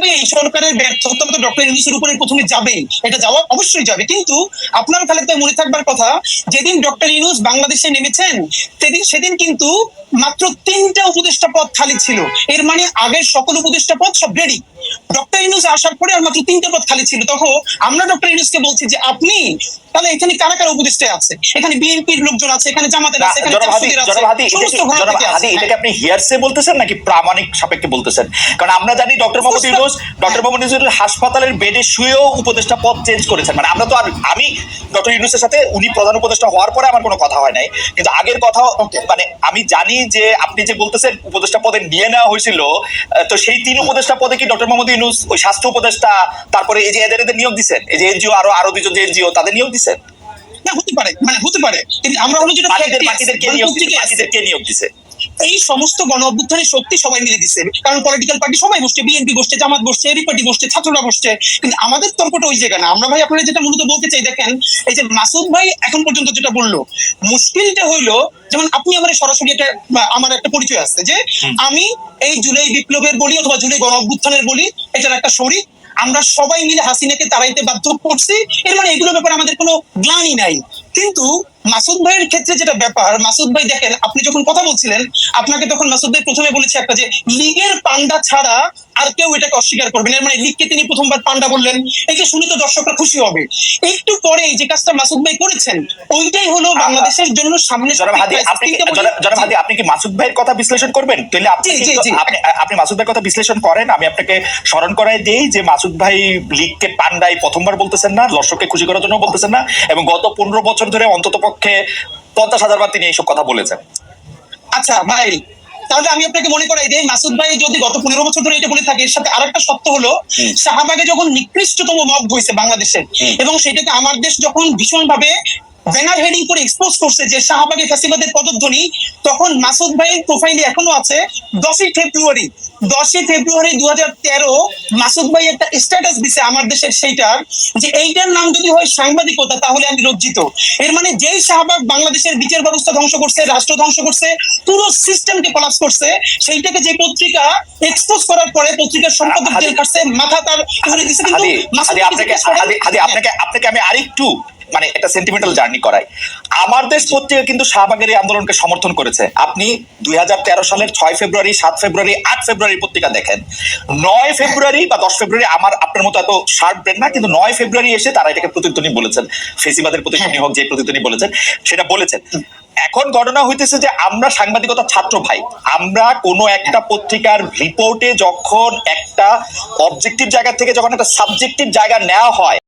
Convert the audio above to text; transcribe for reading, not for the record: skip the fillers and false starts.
স্বাভাবিকভাবে এই সরকারের ব্যর্থতা তো ডক্টর ইউনূসের উপরে প্রথমে যাবে, এটা যাওয়া অবশ্যই যাবে। কিন্তু আপনার খালেদ ভাই মনে থাকবার কথা, যেদিন ডক্টর ইউনূস বাংলাদেশে নেমেছেন সেদিন কিন্তু মাত্র 3টা উপদেষ্টা পদ খালি ছিল। এর মানে আগের সকল উপদেষ্টা পদ সব রেডি, ডক্টর ইউনূস আসার পরে আর মাত্র 3টা পদ খালি ছিল। তখন আমরা ডক্টর ইউনূসকে বলছি যে আপনি তাহলে এখানে কারা কারা উপদেষ্টা আছে, এখানে বিএনপির লোকজন আছে, এখানে জামাতের আছে, এখানে জাসদের আছে, সমস্ত ঘর থেকে আছে। এটাকে আপনি হিয়ারসে বলতেছেন নাকি প্রামাণিক সাপেক্ষে বলতেছেন? কারণ আমরা জানি ডক্টর মোহাম্মদ ইউনূস হাসপাতালের বেডে শুয়েও উপদেষ্টা পদ চেঞ্জ করেছেন। মানে আমরা তো আর আমি ডক্টর ইউনূসের সাথে উনি প্রধান উপদেষ্টা হওয়ার পরে আমার কোনো কথা হয় নাই, কিন্তু আগের কথা মানে আমি জানি যে আপনি যে বলতেছেন উপদেষ্টা পদে নিয়ে নেওয়া হয়েছিল, তো সেই 3 উপদেষ্টা পদে কি ডক্টর মোহাম্মদ ইউনূস ওই স্বাস্থ্য উপদেষ্টা, তারপরে এই যে এদের নিয়োগ দিচ্ছেন, এই যে এনজিও আরো 2জন যে এনজিও তাদের নিয়োগ দিচ্ছেন? না, হতে পারে, মানে হতে পারে, কিন্তু আমরা হলো যেটা কে নিয়োগ দিছে এই সমস্ত গণ অভ্যুত্থানের শক্তি সবাই মিলে দিচ্ছে, কারণ পলিটিক্যাল পার্টি সবাই বসছে, বিএনপি বসছে, জামাত বসছে, এবি পার্টি বসছে, ছাত্ররা বসছে। কিন্তু আমাদের তর্কটা ওই জায়গা না। আমরা ভাই আপনারা যেটা মূলত বলতে চাই, দেখেন এই যে মাসুদ ভাই এখন পর্যন্ত যেটা বললো, মুশকিলটা হইলো যেমন আপনি আমার সরাসরি একটা আমার একটা পরিচয় আছে যে আমি এই জুলাই বিপ্লবের বলি অথবা জুলাই গণ অভ্যুত্থানের বলি, এটার একটা শরীক। আমরা সবাই মিলে হাসিনাকে তাড়াইতে বাধ্য করছি, এর মানে এগুলোর ব্যাপারে আমাদের কোনো গ্লানি নাই। কিন্তু মাসুদ ভাইয়ের ক্ষেত্রে যেটা ব্যাপার, মাসুদ ভাই দেখেন আপনি যখন কথা বলছিলেন, আপনাকে তখন মাসুদ ভাই প্রথমে বলেছে একটা যে লীগের পান্ডা ছাড়া আর কেউ এটাকে অস্বীকার করবেন, এর মানে লীগকে তিনি প্রথমবার পান্ডা বললেন। এই যে শুনে তো দর্শকরা খুশি হবে। একটু পরে যে কাজটা মাসুদ ভাই করেছেন, ওইটাই হলো বাংলাদেশের জন্য সামনে। আপনি কি মাসুদ ভাইয়ের কথা বিশ্লেষণ করবেন? তাহলে আপনি মাসুদ ভাইয়ের কথা বিশ্লেষণ করেন, আমি আপনাকে স্মরণ করাই দেই যে মাসুদ ভাই লীগকে পান্ডাই প্রথমবার বলতেছেন না, দর্শককে খুশি করার জন্য বলতেছেন না, এবং গত 15 বছর ধরে অন্তত পক্ষে 50,000 বার তিনি এইসব কথা বলেছেন। আচ্ছা ভাই, তাহলে আমি আপনাকে মনে করাই যে মাসুদ ভাই যদি গত 15 বছর ধরে এটা বলে থাকে, এর সাথে আরেকটা সত্য হলো শাহবাগে যখন নিকৃষ্টতম মব হয়েছে বাংলাদেশের, এবং সেটাকে আমার দেশ যখন ভীষণভাবে ব্যানার হেডিং করে এক্সপোজ করছে যে শাহবাগে ফ্যাসিবাদের পদধ্বনি, তখন মাসুদ ভাইয়ের প্রোফাইলে এখনো আছে 10ই ফেব্রুয়ারি 2013 মাসুদ ভাই একটা স্ট্যাটাস দিছে আমার দেশের, সেইটার যে এইটার নাম যদি হয় সাংবাদিকতা তাহলে আমি লজ্জিত। এর মানে যেই শাহবাগ বাংলাদেশের বিচার ব্যবস্থা ধ্বংস করছে, রাষ্ট্র ধ্বংস করছে, পুরো সিস্টেমকে কলাপস করছে, সেইটাকে যে পত্রিকা এক্সপোজ করার পরে পত্রিকার সম্পাদক জেল কাটছে, মাথা তার ধরে দিছে। কিন্তু আপনাকে আমি আরেকটু মানে একটা সেন্টিমেন্টাল জার্নি করাই। আমার দেশ পত্রিকা কিন্তু শাহবাগের এই আন্দোলনকে সমর্থন করেছে। আপনি 2013 সালের 6 ফেব্রুয়ারি, 7 ফেব্রুয়ারি, 8 ফেব্রুয়ারি পত্রিকা দেখেন। 9 ফেব্রুয়ারি বা 10 ফেব্রুয়ারি, আমার আপনার মতো এত শার্প ব্রেন না, কিন্তু 9 ফেব্রুয়ারি এসে তারা এটাকে প্রতিধ্বনি বলেছেন, ফেসিবাদের প্রতিধ্বনি হোক, যে প্রতিধ্বনি বলেছেন সেটা বলেছেন। এখন ঘটনা হইতেছে যে আমরা সাংবাদিকতা ছাত্র ভাই, আমরা কোনো একটা পত্রিকার রিপোর্টে যখন একটা অবজেক্টিভ জায়গা থেকে যখন একটা সাবজেক্টিভ জায়গা নেওয়া হয়,